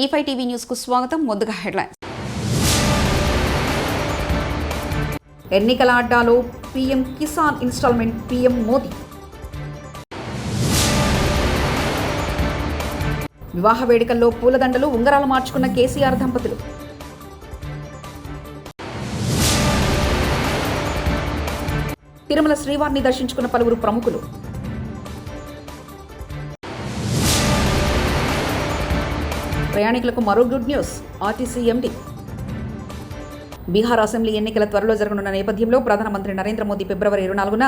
E5 TV news కు స్వాగతం. ముందుగా హెడ్లైన్స్. ఎన్నికల అడ్డాలో PM Kisan instalment PM Modi. వివాహ వేడుకల్లో పూలదండలు ఉంగరాలు మార్చుకున్న కేసీఆర్ దంపతులు. తిరుమల శ్రీవారిని దర్శించుకున్న పలువురు ప్రముఖులు. ప్రయాణికులకు మరో good news. RTC MD. Bihar assembly ఎన్నికల త్వరలో జరగనున్న నేపథ్యంలో ప్రధానమంత్రి నరేంద్ర మోదీ ఫిబ్రవరి 24న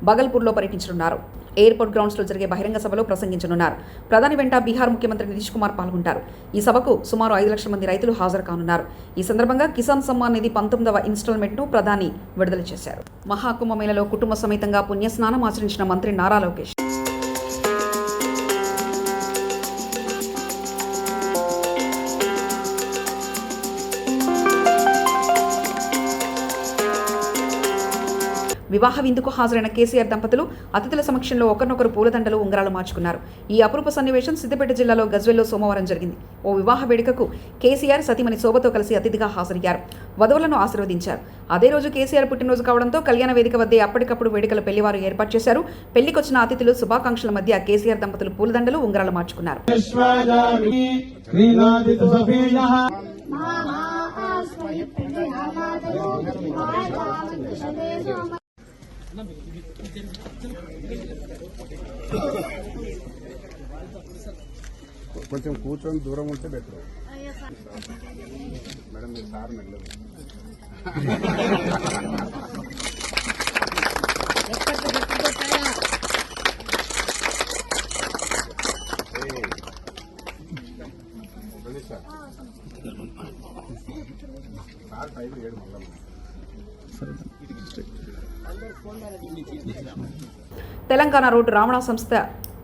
బగల్పూర్లో పర్యటించనున్నారు. ఎయిర్పోర్ట్ గ్రౌండ్స్లో జరిగే బహిరంగ సభలో ప్రసంగించనున్నారు. ప్రధాని వెంట బీహార్ ముఖ్యమంత్రి నితీష్ కుమార్ పాల్గొంటారు. ఈ సభకు సుమారు 5 లక్షల మంది రైతులు హాజరు కానున్నారు. ఈ సందర్భంగా కిసాన్ సమ్మాన్ నిధి 19వ ఇన్స్టాల్మెంట్ను ప్రధాని విడుదల చేశారు. మహాకుంభమేళలో కుటుంబ సమేతంగా పుణ్యస్నానం ఆచరించిన మంత్రి నారా లోకేష్. వివాహ విందుకు హాజరైన కేసీఆర్ దంపతులు అతిథుల సమక్షంలో ఒకరినొకరు పూలదండలు ఉంగరాలు మార్చుకున్నారు. ఈ అపురూప సన్నివేశం సిద్దిపేట జిల్లాలో గజ్వెల్లో సోమవారం జరిగింది. ఓ వివాహ వేడుకకు కేసీఆర్ సతీమణి శోభతో కలిసి అతిథిగా హాజరయ్యారు. వధువులను ఆశీర్వదించారు. అదే రోజు కేసీఆర్ పుట్టినరోజు కావడంతో కళ్యాణ వేదిక వద్దే అప్పటికప్పుడు వేడుకల పెళ్లివారు ఏర్పాటు చేశారు. పెళ్లికొచ్చిన అతిథులు శుభాకాంక్షల మధ్య కేసీఆర్ దంపతులు పూలదండలు ఉంగరాలు మార్చుకున్నారు. కొంచెం కూర్చొని దూరం ఉంటే బెటర్. మేడం మీరు సార్ మెల్లదు. సార్ టైం ఏడు మళ్ళీ తెలంగాణ రోడ్డు రవాణా సంస్థ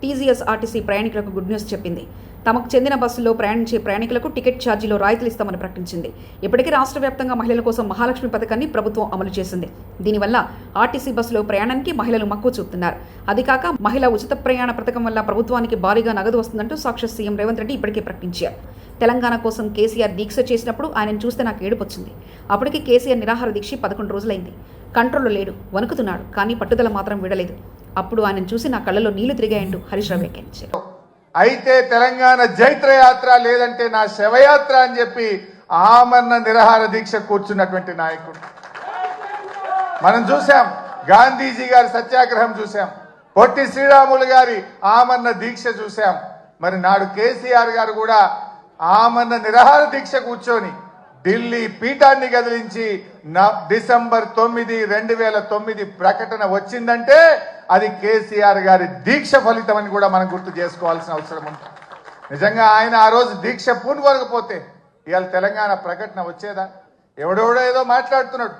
టీజీఎస్ ఆర్టీసీ ప్రయాణికులకు గుడ్ న్యూస్ చెప్పింది. తమకు చెందిన బస్సుల్లో ప్రయాణించే ప్రయాణికులకు టికెట్ ఛార్జీలో రాయితీలు ఇస్తామని ప్రకటించింది. ఇప్పటికీ రాష్ట్ర వ్యాప్తంగా మహిళల కోసం మహాలక్ష్మి పథకాన్ని ప్రభుత్వం అమలు చేసింది. దీనివల్ల ఆర్టీసీ బస్సులో ప్రయాణానికి మహిళలు మక్కువ చూపుతున్నారు. అది కాక మహిళా ఉచిత ప్రయాణ పథకం వల్ల ప్రభుత్వానికి భారీగా నగదు వస్తుందంటూ సాక్షాత్ సీఎం రేవంత్ రెడ్డి ఇప్పటికే ప్రకటించారు. తెలంగాణ కోసం కేసీఆర్ దీక్ష చేసినప్పుడు ఆయనను చూస్తే నాకు ఏడుపొచ్చింది. అప్పటికి కేసీఆర్ నిరాహార దీక్ష 11 రోజులైంది. కంట్రోల్లో లేడు, వణుకుతున్నాడు, కానీ పట్టుదల మాత్రం విడలేదు. అప్పుడు ఆయనను చూసి నా కళ్ళలో నీళ్లు తిరిగాయంటూ హరీష్ రావు వ్యాఖ్యానించారు. అయితే తెలంగాణ జైత్రయాత్ర లేదంటే నా శవయాత్ర అని చెప్పి ఆమరణ నిరాహార దీక్ష కూర్చున్నటువంటి నాయకుడు మనం చూసాం. గాంధీజీ గారి సత్యాగ్రహం చూసాం. పొట్టి శ్రీరాములు గారి ఆమరణ దీక్ష చూసాం. మరి నాడు కేసీఆర్ గారు కూడా ఆమరణ నిరాహార దీక్ష కూర్చొని ఢిల్లీ పీఠాన్ని కదిలించి డిసెంబర్ 9, 2009 ప్రకటన వచ్చిందంటే అది కేసీఆర్ గారి దీక్ష ఫలితం అని కూడా మనం గుర్తు చేసుకోవాల్సిన అవసరం ఉంది. నిజంగా ఆయన ఆ రోజు దీక్ష పూనుకోకపోతే ఇవాళ తెలంగాణ ప్రకటన వచ్చేదా? ఎవడెవడో ఏదో మాట్లాడుతున్నాడు.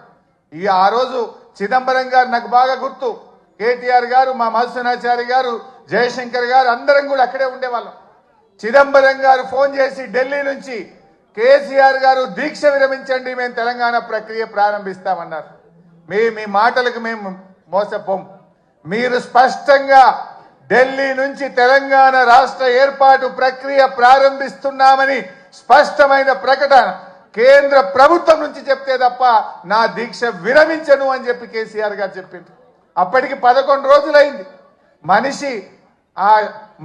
ఆ రోజు చిదంబరం గారు నాకు బాగా గుర్తు. కేటీఆర్ గారు, మా మధుసూనాచారి గారు, జయశంకర్ గారు అందరం కూడా అక్కడే ఉండేవాళ్ళం. చిదంబరం గారు ఫోన్ చేసి ఢిల్లీ నుంచి కేసీఆర్ గారు దీక్ష విరమించండి, మేము తెలంగాణ ప్రక్రియ ప్రారంభిస్తామన్నారు. మీ మాటలకు మేము మోసపోం. మీరు స్పష్టంగా ఢిల్లీ నుంచి తెలంగాణ రాష్ట్ర ఏర్పాటు ప్రక్రియ ప్రారంభిస్తున్నామని స్పష్టమైన ప్రకటన కేంద్ర ప్రభుత్వం నుంచి చెప్తే తప్ప నా దీక్ష విరమించను అని చెప్పి కేసీఆర్ గారు చెప్పింది. అప్పటికి 11 రోజులైంది. మనిషి ఆ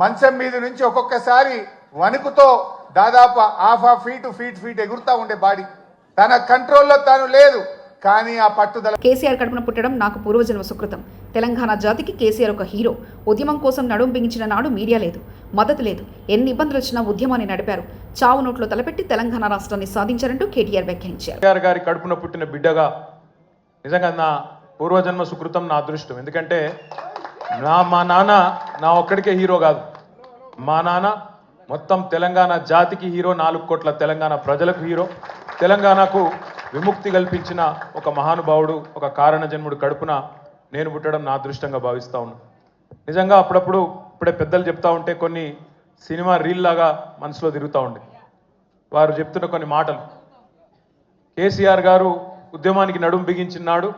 మంచం మీద నుంచి ఒక్కొక్కసారి వణుకుతో దాదాపు ½ ఫీట్ ఎగురుతా ఉండే బాడీ తన కంట్రోల్లో తాను లేదు. కానీ ఆ పట్టుదల. కేసీఆర్ కడుపున పుట్టడం నాకు పూర్వజన్మ సుకృతం. తెలంగాణ జాతికి కేసీఆర్ ఒక హీరో. ఉద్యమం కోసం నడుం బిగించిన నాడు మీడియా లేదు, మద్దతు లేదు. ఎన్ని ఇబ్బందులు వచ్చినా ఉద్యమాన్ని నడిపారు. చావు నోట్లో తలపెట్టి తెలంగాణ రాష్ట్రాన్ని సాధించారంటూ కేటీఆర్ వ్యాఖ్యానించారు. కేసీఆర్ గారి కడుపున పుట్టిన బిడ్డగా నిజంగా నా పూర్వజన్మ సుకృతం, నా అదృష్టం. ఎందుకంటే మా నాన్న నా ఒక్కడికే హీరో కాదు. మా నాన్న మొత్తం తెలంగాణ జాతికి హీరో, 4 కోట్ల తెలంగాణ ప్రజలకు హీరో. తెలంగాణకు విముక్తి కల్పించిన ఒక మహానుభావుడు, ఒక కారణ జన్ముడు కడుపున నేను పుట్టడం నా అదృష్టంగా భావిస్తూ ఉన్నాను. నిజంగా అప్పుడప్పుడు ఇప్పుడే పెద్దలు చెప్తా ఉంటే కొన్ని సినిమా రీల్ లాగా మనసులో తిరుగుతూ ఉండే. వారు చెప్తున్న కొన్ని మాటలు. కేసీఆర్ గారు ఉద్యమానికి నడుం బిగించినాడు.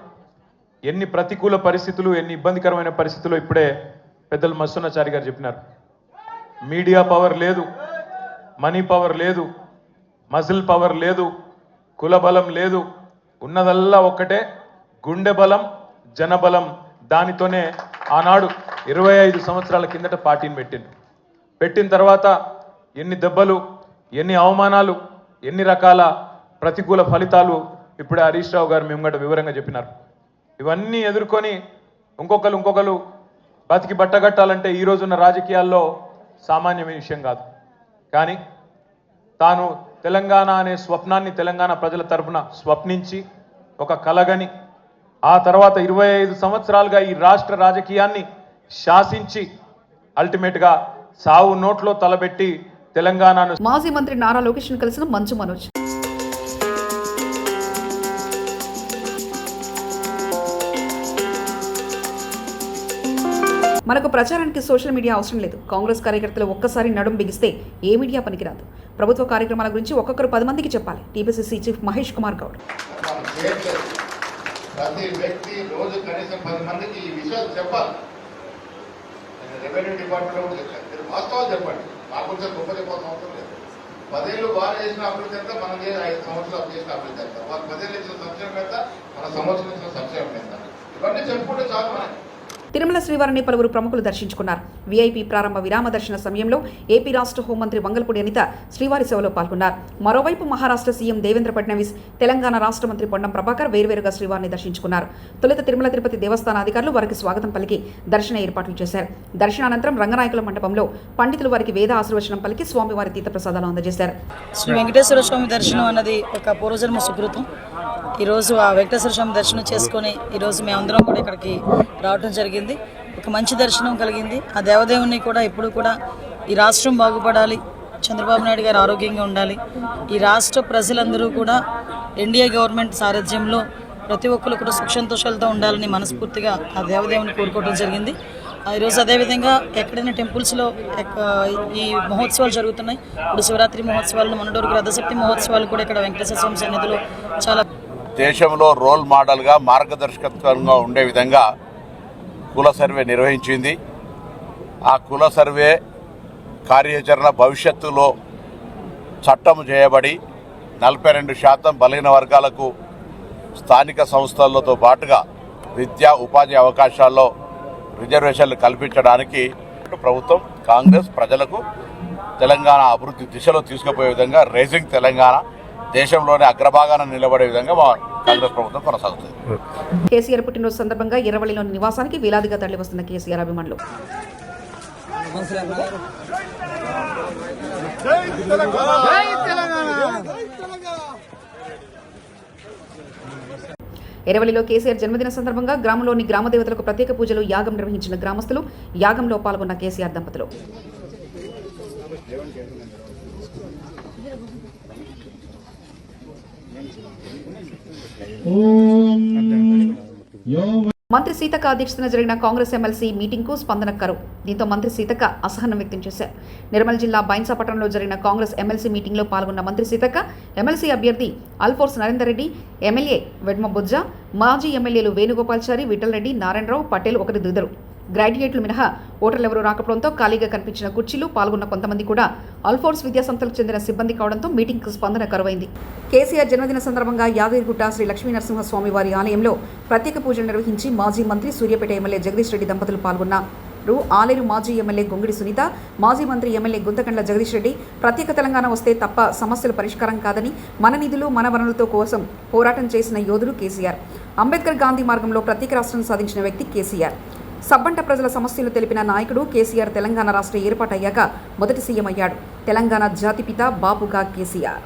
ఎన్ని ప్రతికూల పరిస్థితులు, ఎన్ని ఇబ్బందికరమైన పరిస్థితులు ఇప్పుడే పెద్దలు మధుసూనాచారి గారు చెప్పినారు. మీడియా పవర్ లేదు, మనీ పవర్ లేదు, మజిల్ పవర్ లేదు, కుల బలం లేదు, ఉన్నదల్లా ఒక్కటే గుండె బలం, జనబలం. దానితోనే ఆనాడు 25 సంవత్సరాల కిందట పార్టీని పెట్టిన తర్వాత ఎన్ని దెబ్బలు, ఎన్ని అవమానాలు, ఎన్ని రకాల ప్రతికూల ఫలితాలు ఇప్పుడు హరీష్ రావు గారు మేము కూడా వివరంగా చెప్పినారు. ఇవన్నీ ఎదుర్కొని ఇంకొకరు బతికి బట్టగట్టాలంటే ఈ రోజున్న రాజకీయాల్లో సామాన్యమైన విషయం కాదు. కానీ తాను తెలంగాణ అనే స్వప్నాన్ని తెలంగాణ ప్రజల తరపున స్వప్నించి ఒక కలగని ఆ తర్వాత 25 సంవత్సరాలుగా ఈ రాష్ట్ర రాజకీయాన్ని శాసించి అల్టిమేట్గా సావు నోట్లో తలబెట్టి తెలంగాణను మాజీ మంత్రి నారా లోకేష్ను కలిసిన మంచు మనోజ్. మనకు ప్రచారానికి సోషల్ మీడియా అవసరం లేదు. కాంగ్రెస్ కార్యకర్తలు ఒక్కసారి నడుం బిగిస్తే ఏ మీడియా పనికిరాదు. ప్రభుత్వ కార్యక్రమాల గురించి ఒక్కొక్కరు 10 మందికి చెప్పాలి. TPCC chief Mahesh Kumar Goud. ప్రతి వ్యక్తి రోజు కనీసం 10 మందికి ఈ విషయాలు చెప్పాలి. రెవెన్యూ డిపార్ట్మెంట్ కూడా చెప్పాలి. మీరు వాస్తవాలు చెప్పండి. మా కొంచెం గొప్ప చెప్పాల్సిన అవసరం లేదు. 10 ఏళ్ళు బాగా చేసిన అభివృద్ధి ఎంత, మనం 5 సంవత్సరాలు చేసిన అభివృద్ధి ఎంత, వాళ్ళు 10 ఏళ్ళు ఇచ్చిన సంక్షేమం ఎంత, మన సంవత్సరం ఇచ్చిన సంక్షేమం ఎంత, ఇవన్నీ చెప్పుకుంటే చాలు మనకి. తిరుమల శ్రీవారిని పలువురు ప్రముఖులు దర్శించుకున్నారు. వీఐపీ ప్రారంభ విరామ దర్శన సమయంలో ఏపీ రాష్ట్ర హోంమంత్రి వంగల్పూడి అనిత శ్రీవారి సేవలో పాల్గొన్నారు. మరోవైపు మహారాష్ట్ర సీఎం దేవేంద్ర ఫడ్నవీస్, తెలంగాణ రాష్ట్ర మంత్రి పొన్నం ప్రభాకర్ వేర్వేరుగా శ్రీవారిని దర్శించుకున్నారు. తొలుత తిరుమల తిరుపతి దేవస్థాన అధికారులు వారికి స్వాగతం పలికి దర్శన ఏర్పాట్లు చేశారు. దర్శనానంతరం రంగనాయకుల మండపంలో పండితులు వారికి వేద ఆశీర్వచనం పలికి స్వామివారి తీర్థప్రసాదాలు అందజేశారు. శ్రీ వెంకటేశ్వర స్వామి దర్శనం అన్నది ఒక పూర్వజన్మ సుకృతం. ఈరోజు ఆ వెంకటేశ్వర స్వామి దర్శనం చేసుకొని ఈరోజు మేమందరం కూడా ఇక్కడికి రావడం జరిగింది. ఒక మంచి దర్శనం కలిగింది. ఆ దేవదేవుని కూడా ఎప్పుడు కూడా ఈ రాష్ట్రం బాగుపడాలి, చంద్రబాబు నాయుడు గారు ఆరోగ్యంగా ఉండాలి, ఈ రాష్ట్ర ప్రజలందరూ కూడా ఎన్డీఏ గవర్నమెంట్ సారథ్యంలో ప్రతి ఒక్కరు కూడా సుఖ సంతోషాలతో ఉండాలని మనస్ఫూర్తిగా ఆ దేవదేవుని కోరుకోవడం జరిగింది. ఈరోజు అదేవిధంగా ఎక్కడైనా టెంపుల్స్లో ఈ మహోత్సవాలు జరుగుతున్నాయి. ఇప్పుడు శివరాత్రి మహోత్సవాలు, మొన్నటి రథసప్తి మహోత్సవాలు కూడా ఇక్కడ వెంకటేశ్వర స్వామి సన్నిధిలో చాలా దేశంలో రోల్ మోడల్గా మార్గదర్శకత్వంగా ఉండే విధంగా కుల సర్వే నిర్వహించింది. ఆ కుల సర్వే కార్యాచరణ భవిష్యత్తులో చట్టం చేయబడి 42% బలహీన వర్గాలకు స్థానిక సంస్థలతో పాటుగా విద్యా ఉపాధి అవకాశాల్లో రిజర్వేషన్లు కల్పించడానికి ప్రభుత్వం కాంగ్రెస్ ప్రజలకు తెలంగాణ అభివృద్ధి దిశలో తీసుకుపోయే విధంగా రైజింగ్ తెలంగాణ దేశంలోనే అగ్రభాగాన నిలబడే విధంగా మా కాంగ్రెస్ ప్రభుత్వం కొనసాగుతుంది. కేసీఆర్ పుట్టినరోజు సందర్భంగా ఎర్రవల్లిలోని నివాసానికి వేలాదిగా తరలి వస్తున్న కేసీఆర్ అభిమానులు. ఎర్రవల్లిలో కేసీఆర్ జన్మదిన సందర్భంగా గ్రామంలోని గ్రామదేవతలకు ప్రత్యేక పూజలు, యాగం నిర్వహించిన గ్రామస్తులు, యాగంలో పాల్గొన్న కేసీఆర్ దంపతులు. మంత్రి సీతక్క అధ్యక్షతన జరిగిన కాంగ్రెస్ ఎమ్మెల్సీ మీటింగ్కు స్పందన కరువు. దీంతో మంత్రి సీతక్క అసహనం వ్యక్తం చేశారు. నిర్మల్ జిల్లా బైన్సాపట్నంలో జరిగిన కాంగ్రెస్ ఎమ్మెల్సీ మీటింగ్లో పాల్గొన్న మంత్రి సీతక్క ఎమ్మెల్సీ అభ్యర్థి అల్ఫోర్స్ నరేందర్ రెడ్డి, ఎమ్మెల్యే వెడ్మ బుజ్జ, మాజీ ఎమ్మెల్యేలు వేణుగోపాల్చారి, విఠల్ రెడ్డి, నారాయణరావు, పటేల్ ఒకరిద్దరు గ్రాడ్యుయేట్లు మినహా ఓటర్లు ఎవరూ రాకపోవడంతో ఖాళీగా కనిపించిన కుర్చీలు, పాల్గొన్న కొంతమంది కూడా అల్ఫోర్స్ విద్యాసంస్థలకు చెందిన సిబ్బంది కావడంతో మీటింగ్కు స్పందన కరువైంది. కేసీఆర్ జన్మదిన సందర్భంగా యాదగిరిగుట్ట శ్రీ లక్ష్మీనరసింహస్వామి వారి ఆలయంలో ప్రత్యేక పూజలు నిర్వహించి మాజీ మంత్రి సూర్యాపేట ఎమ్మెల్యే జగదీష్ రెడ్డి దంపతులు పాల్గొన్నారు. ఆలేరు మాజీ ఎమ్మెల్యే గొంగిడి సునీత, మాజీ మంత్రి ఎమ్మెల్యే గుంతకండ్ల జగదీష్ రెడ్డి ప్రత్యేక తెలంగాణ వస్తే తప్ప సమస్యలు పరిష్కారం కాదని, మన నిధులు మన వనరులతో కోసం పోరాటం చేసిన యోధుడు కేసీఆర్. అంబేద్కర్ గాంధీ మార్గంలో ప్రత్యేక రాష్ట్రం సాధించిన వ్యక్తి కేసీఆర్. సబ్బంట ప్రజల సమస్యలు తెలిపిన నాయకుడు కేసీఆర్. తెలంగాణ రాష్ట్ర ఏర్పాటయ్యాక మొదటి సీఎం అయ్యాడు. తెలంగాణ జాతిపిత బాపుగా కేసీఆర్.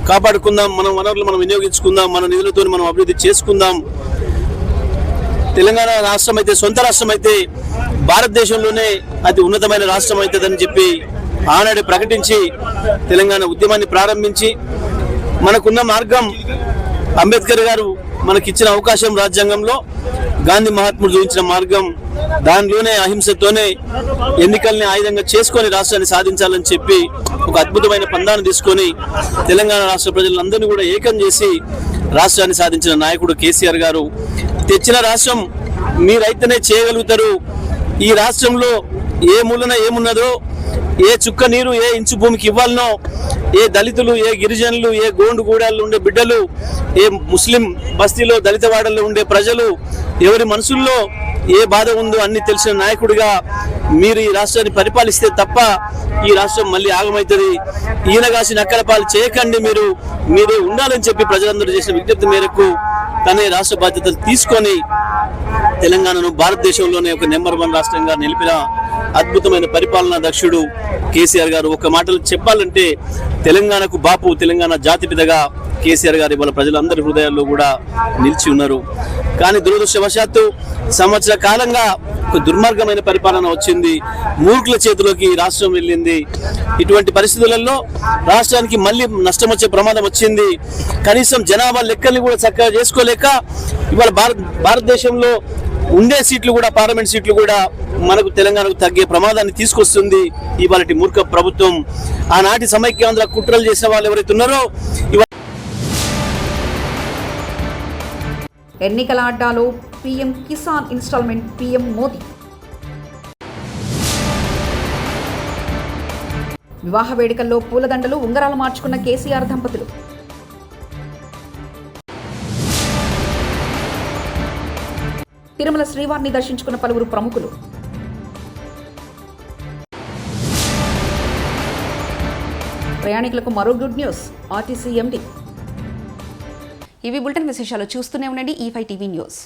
కాపాడుకుందాం, మన వనరులు మనం వినియోగించుకుందాం, మన నిధులతో మనం అభివృద్ధి చేసుకుందాం. తెలంగాణ రాష్ట్రం అయితే సొంత రాష్ట్రం అయితే భారతదేశంలోనే అతి ఉన్నతమైన రాష్ట్రం అవుతుందని చెప్పి ఆనాడు ప్రకటించి తెలంగాణ ఉద్యమాన్ని ప్రారంభించి మనకున్న మార్గం అంబేద్కర్ గారు మనకిచ్చిన అవకాశం రాజ్యాంగంలో, గాంధీ మహాత్ముడు చూపించిన మార్గం, దానిలోనే అహింసతోనే ఎన్నికల్ని ఆయుధంగా చేసుకొని రాష్ట్రాన్ని సాధించాలని చెప్పి ఒక అద్భుతమైన పందాన్ని తీసుకొని తెలంగాణ రాష్ట్ర ప్రజలందరినీ కూడా ఏకం చేసి రాష్ట్రాన్ని సాధించిన నాయకుడు కేసీఆర్ గారు. తెచ్చిన రాష్ట్రం మీరైతేనే చేయగలుగుతారు. ఈ రాష్ట్రంలో ఏ మూలన ఏమున్నదో, ఏ చుక్క నీరు ఏ ఇంచు భూమికి ఇవ్వాలనో, ఏ దళితులు, ఏ గిరిజనులు, ఏ గోండు గూడాల్లో ఉండే బిడ్డలు, ఏ ముస్లిం బస్తీలో దళిత వాడల్లో ఉండే ప్రజలు, ఎవరి మనసుల్లో ఏ బాధ ఉందో అన్ని తెలిసిన నాయకుడిగా మీరు ఈ రాష్ట్రాన్ని పరిపాలిస్తే తప్ప ఈ రాష్ట్రం మళ్ళీ ఆగమవుతుంది. ఈయనగాసి నక్కలపాలు చేయకండి, మీరు ఉండాలని చెప్పి ప్రజలందరూ చేసిన విజ్ఞప్తి మేరకు తనే రాష్ట్ర బాధ్యతలు తీసుకొని తెలంగాణను భారతదేశంలోనే ఒక నెంబర్ 1 రాష్ట్రంగా నిలిపిన అద్భుతమైన పరిపాలనా దక్షుడు కేసీఆర్ గారు. ఒక మాటలు చెప్పాలంటే తెలంగాణకు బాపు, తెలంగాణ జాతిపితగా కేసీఆర్ గారు ఇవాళ ప్రజలందరి హృదయాల్లో కూడా నిలిచి ఉన్నారు. కానీ దురదృష్టవశాత్తు సంవత్సర కాలంగా ఒక దుర్మార్గమైన పరిపాలన వచ్చింది, మూర్ఖుల చేతిలోకి రాష్ట్రం వెళ్ళింది. ఇటువంటి పరిస్థితులలో రాష్ట్రానికి మళ్ళీ నష్టం వచ్చే ప్రమాదం వచ్చింది. కనీసం జనాభా లెక్కల్ని కూడా చక్కగా చేసుకోలేక ఇవాళ భారతదేశంలో ఉండే సీట్లు కూడా, పార్లమెంట్ సీట్లు కూడా మనకు తెలంగాణకు తగ్గే ప్రమాదాన్ని తీసుకొస్తుంది ఇవాళ మూర్ఖ ప్రభుత్వం. ఆనాటి సమైక్యాంధ్ర కుట్రలు చేసిన వాళ్ళు ఎవరైతే ఉన్నారో ఎన్నికల అడ్డాలో PM Kisan instalment PM Modi. వివాహ వేడుకల్లో పూలదండలు, ఉంగరాలు మార్చుకున్న కేసీఆర్ దంపతులు. తిరుమల శ్రీవారిని దర్శించుకున్న పలువురు ప్రముఖులు. ప్రయాణికులకు మరో గుడ్ న్యూస్, ఆర్టీసీ ఎండీ. ఇవి బులెటిన్ విశేషాలు. చూస్తూనే ఉండండి E5 టీవీ న్యూస్.